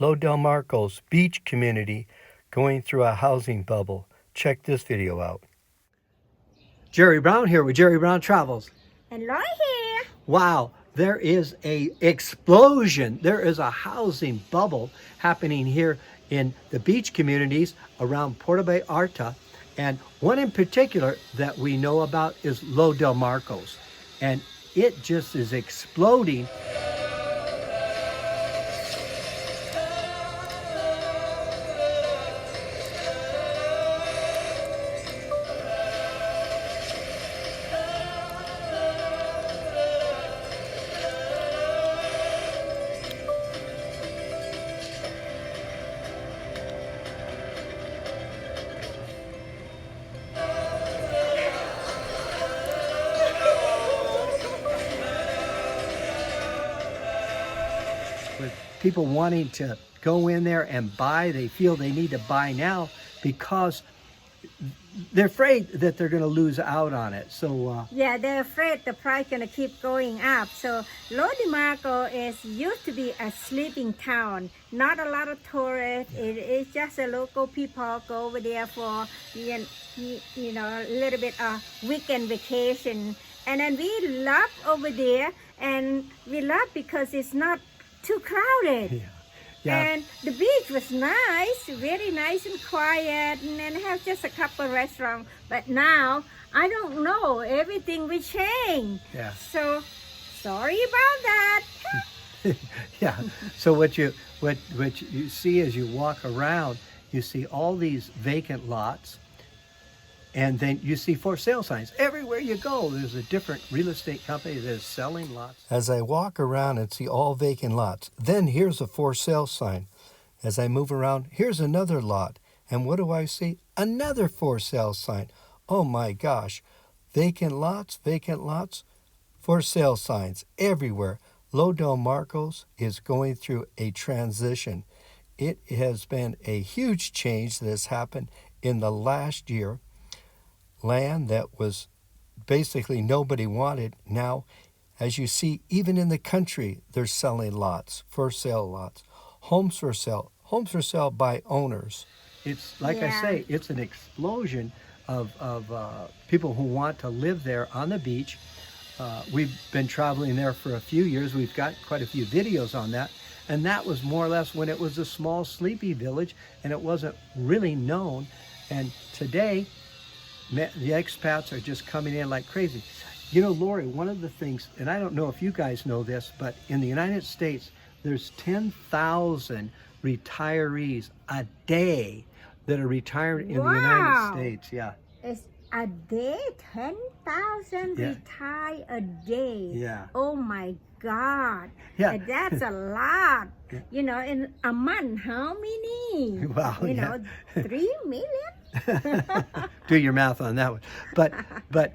Lo Del Marcos beach community going through a housing bubble. Check this video out. Jerry Brown here with Jerry Brown Travels. And Lori here. Wow, there is a explosion. There is a housing bubble happening here in the beach communities around Puerto Vallarta. And one in particular that we know about is Lo Del Marcos. And it just is exploding. With people wanting to go in there and buy, they feel they need to buy now because they're afraid that they're going to lose out on it. So Yeah, they're afraid the price gonna keep going up. So Lo Del Marco is used to be a sleeping town. Not a lot of tourists. It is just a local people go over there for a little bit of weekend vacation. And then we love over there, and we love because it's not too crowded. yeah. And the beach was nice, very nice and quiet, and then have just a couple of restaurants. But now, I don't know, everything will change. Yeah. So, sorry about that. Yeah. So what you see as you walk around, you see all these vacant lots, and then you see for sale signs. Everywhere you go, there's a different real estate company that is selling lots. As I walk around and see all vacant lots, then here's a for sale sign. As I move around, here's another lot. And what do I see? Another for sale sign. Oh my gosh. Vacant lots, for sale signs everywhere. Lo Del Marcos is going through a transition. It has been a huge change that has happened in the last year. Land that was basically nobody wanted. Now, as you see, even in the country, they're selling lots, for sale lots, homes for sale by owners. It's like I say, it's an explosion of people who want to live there on the beach. We've been traveling there for a few years. We've got quite a few videos on that. And that was more or less when it was a small sleepy village and it wasn't really known. And today, the expats are just coming in like crazy. You know, Lori, one of the things, and I don't know if you guys know this, but in the United States, there's 10,000 retirees a day that are retired in the United States. Yeah. It's a day, 10,000 retire a day. Yeah. Oh my God. Yeah. That's a lot. You know, in a month, how many? Wow. 3 million? Do your math on that one. But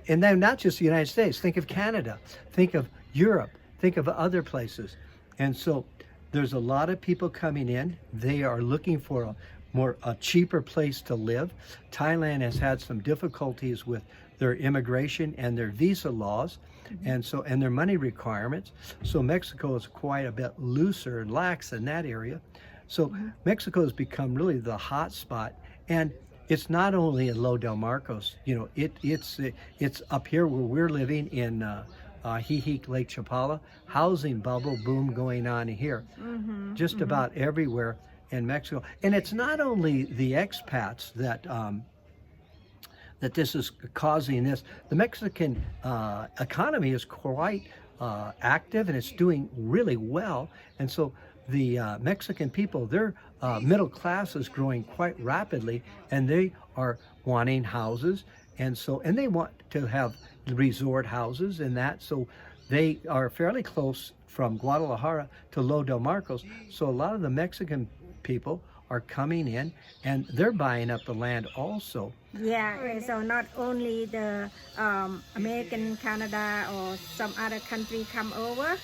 and then not just the United States. Think of Canada. Think of Europe. Think of other places. And so there's a lot of people coming in. They are looking for a cheaper place to live. Thailand has had some difficulties with their immigration and their visa laws, and their money requirements. So Mexico is quite a bit looser and lax in that area. So Mexico has become really the hot spot, and it's not only in Lo Del Marcos. You know, it's up here where we're living in Jijic, Lake Chapala. Housing bubble boom going on here, just about everywhere in Mexico. And it's not only the expats that this is causing this. The Mexican economy is quite active and it's doing really well. And so the Mexican people, their middle class is growing quite rapidly, and they are wanting houses, and they want to have resort houses and that. So they are fairly close from Guadalajara to Lo Del Marcos. So a lot of the Mexican people are coming in and they're buying up the land also. Yeah, so not only the American, Canada, or some other country come over,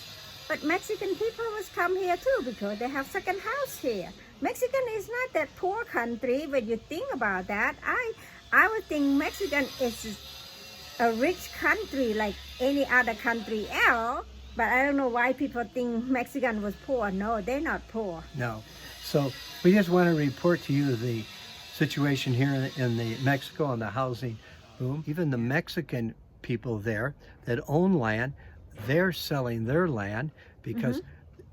but Mexican people must come here too because they have second house here. Mexican is not that poor country, but you think about that. I would think Mexican is a rich country like any other country else, But I don't know why people think Mexican was poor. No, they're not poor. No. So we just want to report to you the situation here in the Mexico on the housing boom. Even the Mexican people there that own land, they're selling their land because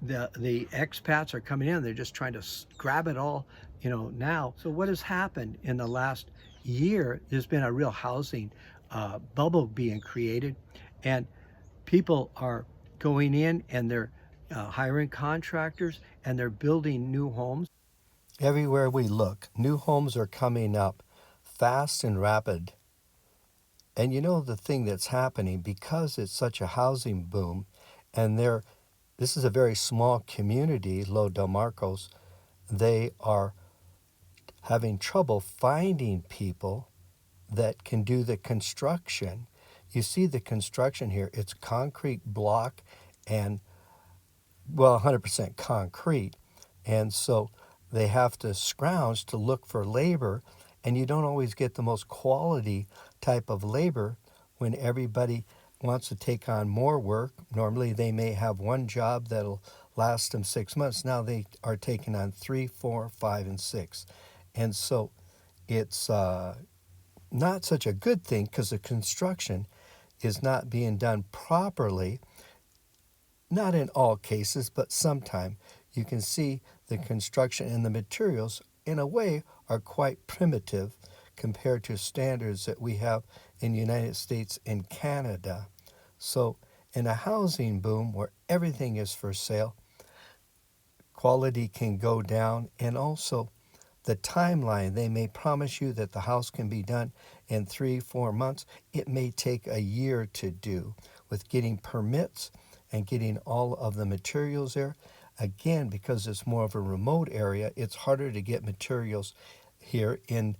the expats are coming in. They're just trying to grab it all, now. So what has happened in the last year? There's been a real housing bubble being created, and people are going in and they're hiring contractors and they're building new homes. Everywhere we look, new homes are coming up fast and rapid. And the thing that's happening, because it's such a housing boom, and this is a very small community, Lo Del Marcos, they are having trouble finding people that can do the construction. You see the construction here, it's concrete block and, 100% concrete. And so they have to scrounge to look for labor, and you don't always get the most quality type of labor when everybody wants to take on more work. Normally they may have one job that'll last them 6 months. Now they are taking on 3, 4, 5, and 6. And so it's not such a good thing because the construction is not being done properly. Not in all cases, but sometimes you can see the construction and the materials in a way are quite primitive compared to standards that we have in the United States and Canada. So in a housing boom where everything is for sale, quality can go down, and also the timeline. They may promise you that the house can be done in 3, 4 months. It may take a year to do with getting permits and getting all of the materials there. Again, because it's more of a remote area, it's harder to get materials here in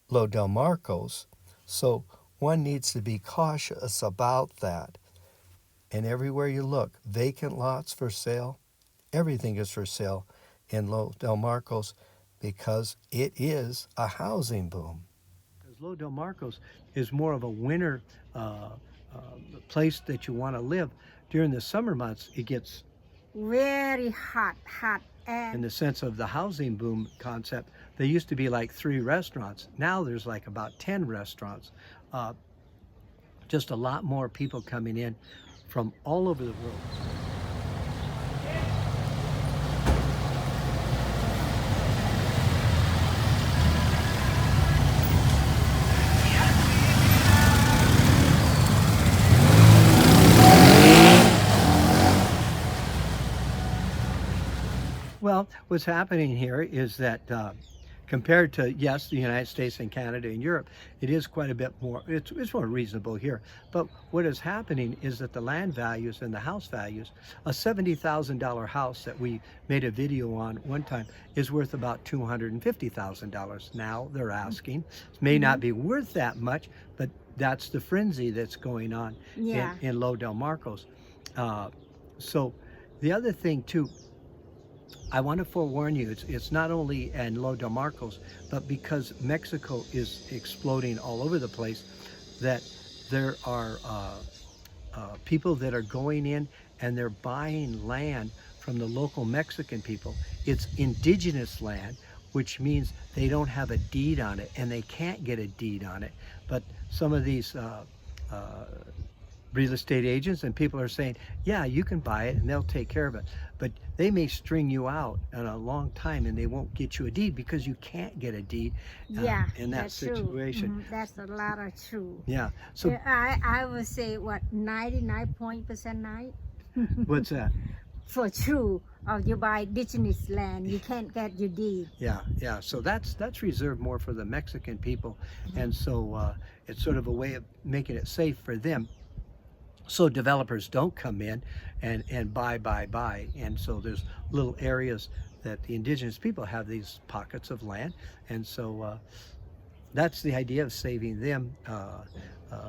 Lo Del Marcos. So one needs to be cautious about that. And everywhere you look, vacant lots for sale, everything is for sale in Lo Del Marcos because it is a housing boom. Because Lo Del Marcos is more of a winter place that you want to live. During the summer months, it gets very hot. In the sense of the housing boom concept, there used to be like 3 restaurants. Now there's like about 10 restaurants. Just a lot more people coming in from all over the world. Well, what's happening here is that compared to, yes, the United States and Canada and Europe, it is quite a bit more, it's more reasonable here. But what is happening is that the land values and the house values, a $70,000 house that we made a video on one time is worth about $250,000. Now they're asking. It may not be worth that much, but that's the frenzy that's going on in Lo Del Marcos. So the other thing too, I want to forewarn you, it's not only in Lo Del Marcos, but because Mexico is exploding all over the place, that there are people that are going in and they're buying land from the local Mexican people. It's indigenous land, which means they don't have a deed on it, and they can't get a deed on it. But some of these real estate agents and people are saying, yeah, you can buy it and they'll take care of it. But they may string you out in a long time and they won't get you a deed because you can't get a deed in that situation. True. That's a lot of true. Yeah. So I would say, 99% night? What's that? For true, of you buy indigenous land, you can't get your deed. Yeah. So that's reserved more for the Mexican people. And so it's sort of a way of making it safe for them, so developers don't come in and buy. And so there's little areas that the indigenous people have these pockets of land. And so that's the idea of saving them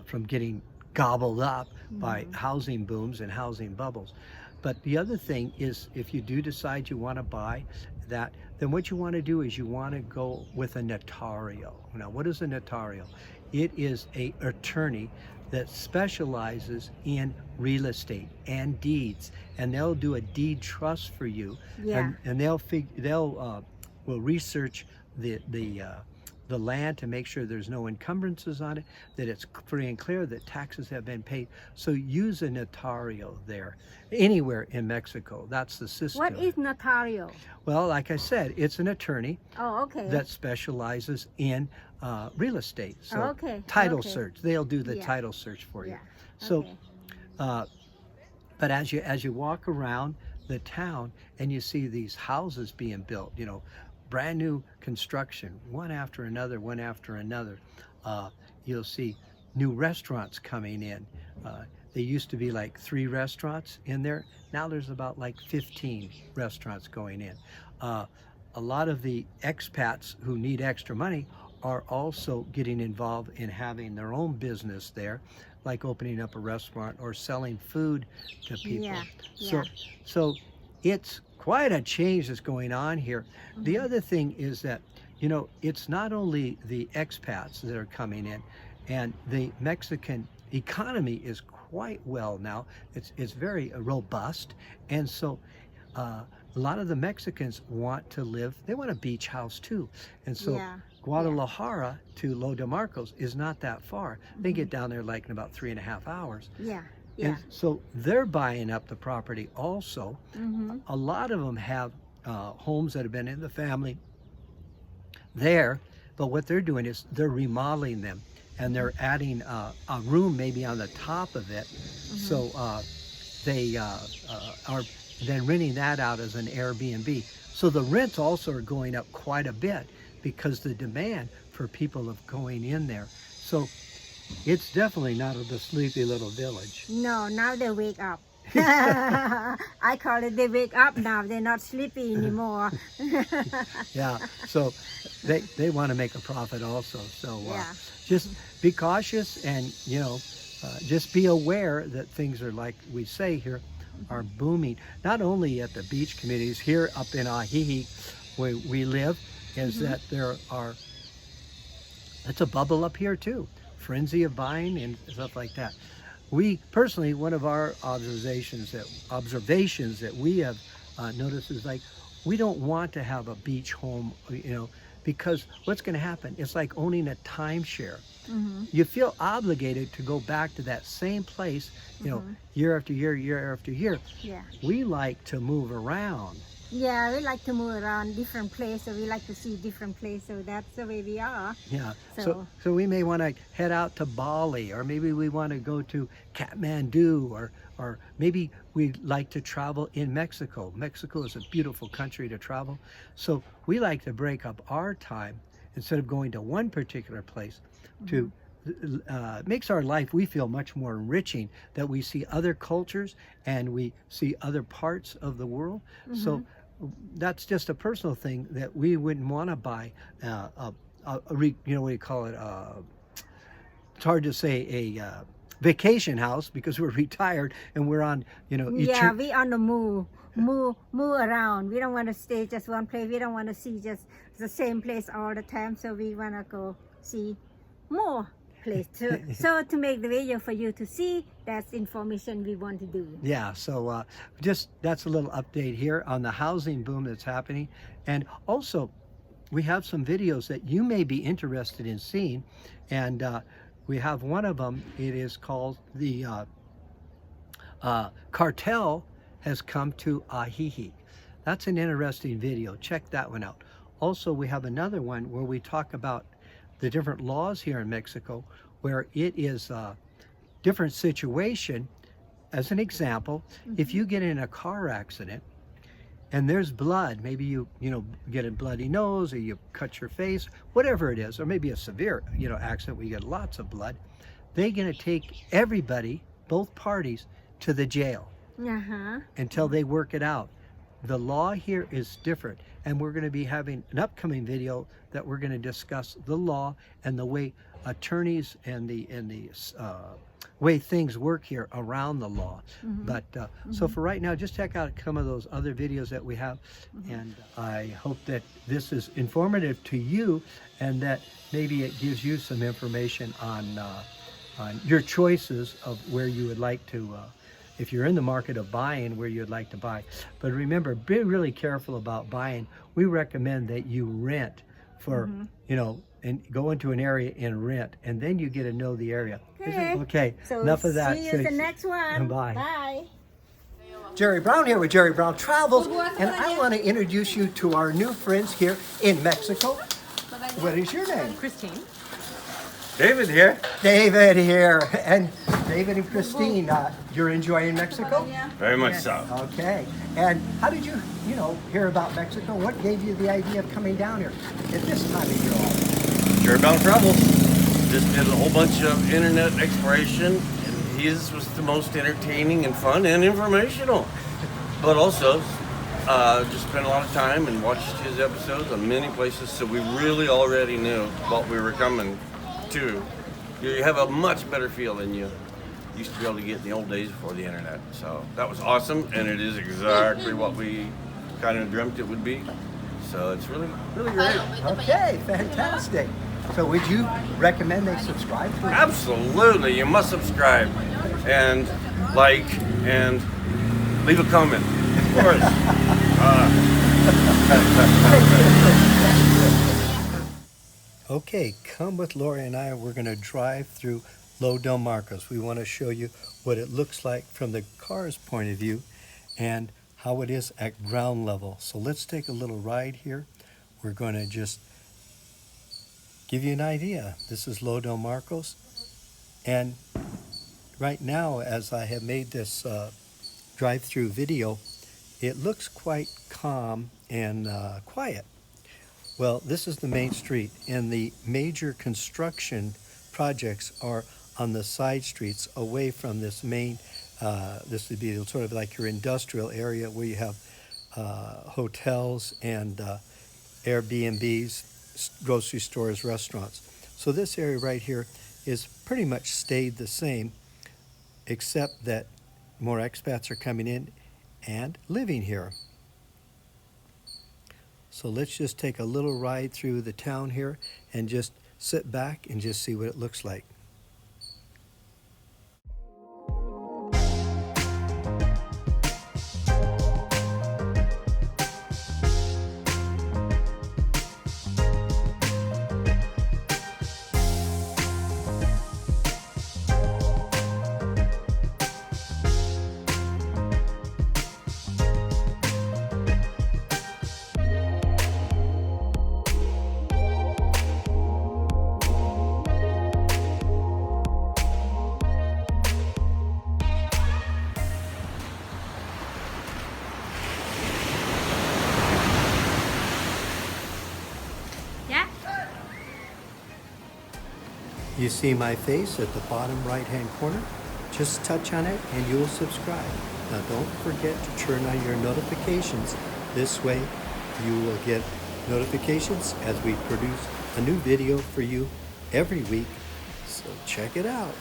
from getting gobbled up by housing booms and housing bubbles. But the other thing is, if you do decide you want to buy that, then what you want to do is you want to go with a notario. Now, what is a notario? It is an attorney that specializes in real estate and deeds, and they'll do a deed trust for you. Yeah. And they'll will research the land to make sure there's no encumbrances on it, that it's free and clear, that taxes have been paid. So use a notario there, anywhere in Mexico. That's the system. What is notario? Well, like I said, it's an attorney Oh, okay. that specializes in real estate. So Okay, title okay. search. They'll do the Yeah. title search for you. Yeah. So, Okay. but as you walk around the town and you see these houses being built, you know, brand new construction, one after another, one after another. You'll see new restaurants coming in. There used to be like 3 restaurants in there. Now there's about like 15 restaurants going in. A lot of the expats who need extra money are also getting involved in having their own business there, like opening up a restaurant or selling food to people. Yeah, So it's quite a change that's going on here. The other thing is that, you know, it's not only the expats that are coming in, and the Mexican economy is quite well now. It's very robust, and so a lot of the Mexicans want to live. They want a beach house too, and so Yeah. Guadalajara to Lo de Marcos is not that far. They get down there like in about 3.5 hours. Yeah. And Yeah. so they're buying up the property also. Mm-hmm. A lot of them have homes that have been in the family there, but what they're doing is they're remodeling them, and they're adding a room maybe on the top of it. So they are then renting that out as an Airbnb. So the rents also are going up quite a bit because the demand for people of going in there. So it's definitely not the sleepy little village. No, now they wake up. I call it they wake up now. They're not sleepy anymore. Yeah, so they want to make a profit also. So Yeah. just be cautious, and you know, just be aware that things are, like we say here, are booming. Not only at the beach communities here up in Ajijic, where we live, is that there are. It's a bubble up here too. Frenzy of buying and stuff like that. We personally, one of our observations that we have noticed is, like, we don't want to have a beach home, you know, because what's going to happen? It's like owning a timeshare. You feel obligated to go back to that same place, you know, year after year, year after year. Yeah. We like to move around. Yeah, we like to move around different places. We like to see different places. So that's the way we are. Yeah. So- So we may want to head out to Bali, or maybe we want to go to Kathmandu, or maybe we like to travel in Mexico. Mexico is a beautiful country to travel. So we like to break up our time instead of going to one particular place to makes our life, we feel, much more enriching, that we see other cultures and we see other parts of the world. So that's just a personal thing, that we wouldn't want to buy you know, what do you call it? It's hard to say, a vacation house, because we're retired and we're on, you know, Yeah, we on the move around. We don't want to stay just one place. We don't want to see just the same place all the time. So we want to go see more place. So to make the video for you to see, that's information we want to do. Yeah, so just that's a little update here on the housing boom that's happening. And also, we have some videos that you may be interested in seeing, and we have one of them. It is called the Cartel Has Come to Ajijic. That's an interesting video. Check that one out. Also, we have another one where we talk about the different laws here in Mexico, where it is a different situation. As an example, if you get in a car accident and there's blood, maybe you know, get a bloody nose, or you cut your face, whatever it is, or maybe a severe, you know, accident where you get lots of blood, they're going to take everybody, both parties, to the jail until they work it out. The law here is different, and we're going to be having an upcoming video that we're going to discuss the law and the way attorneys and the way things work here around the law. But so for right now, just check out some of those other videos that we have, and I hope that this is informative to you, and that maybe it gives you some information on your choices of where you would like to, if you're in the market of buying, where you'd like to buy. But remember, be really careful about buying. We recommend that you rent for, you know, and go into an area and rent, and then you get to know the area. Okay, So enough of that. See you the next one. Bye. Bye. Jerry Brown here with Jerry Brown Travels, and I want to introduce you to our new friends here in Mexico. What is your name? Christine. David here. David here. And David and Christine, you're enjoying Mexico? Very much so. Okay. And how did you, hear about Mexico? What gave you the idea of coming down here at this time of your life? Jerry Brown Travels. Just did a whole bunch of internet exploration, and his was the most entertaining and fun and informational. But also, just spent a lot of time and watched his episodes on many places, so we really already knew what we were coming to. You have a much better feel than you used to be able to get in the old days before the internet. So that was awesome, and it is exactly what we kind of dreamt it would be. So it's really, really great. Okay, fantastic. So would you recommend they subscribe to it? Absolutely, you must subscribe and like and leave a comment. Of course. Okay, come with Lori and I. We're going to drive through Lo Del Marcos. We want to show you what it looks like from the car's point of view and how it is at ground level. So let's take a little ride here. We're going to just give you an idea. This is Lo Del Marcos. And right now, as I have made this drive-through video, it looks quite calm and quiet. Well, this is the main street, and the major construction projects are on the side streets away from this main, this would be sort of like your industrial area where you have hotels and Airbnbs, grocery stores, restaurants. So this area right here is pretty much stayed the same, except that more expats are coming in and living here. So let's just take a little ride through the town here and just sit back and just see what it looks like. You see my face at the bottom right-hand corner? Just touch on it and you'll subscribe. Now don't forget to turn on your notifications. This way you will get notifications as we produce a new video for you every week. So check it out.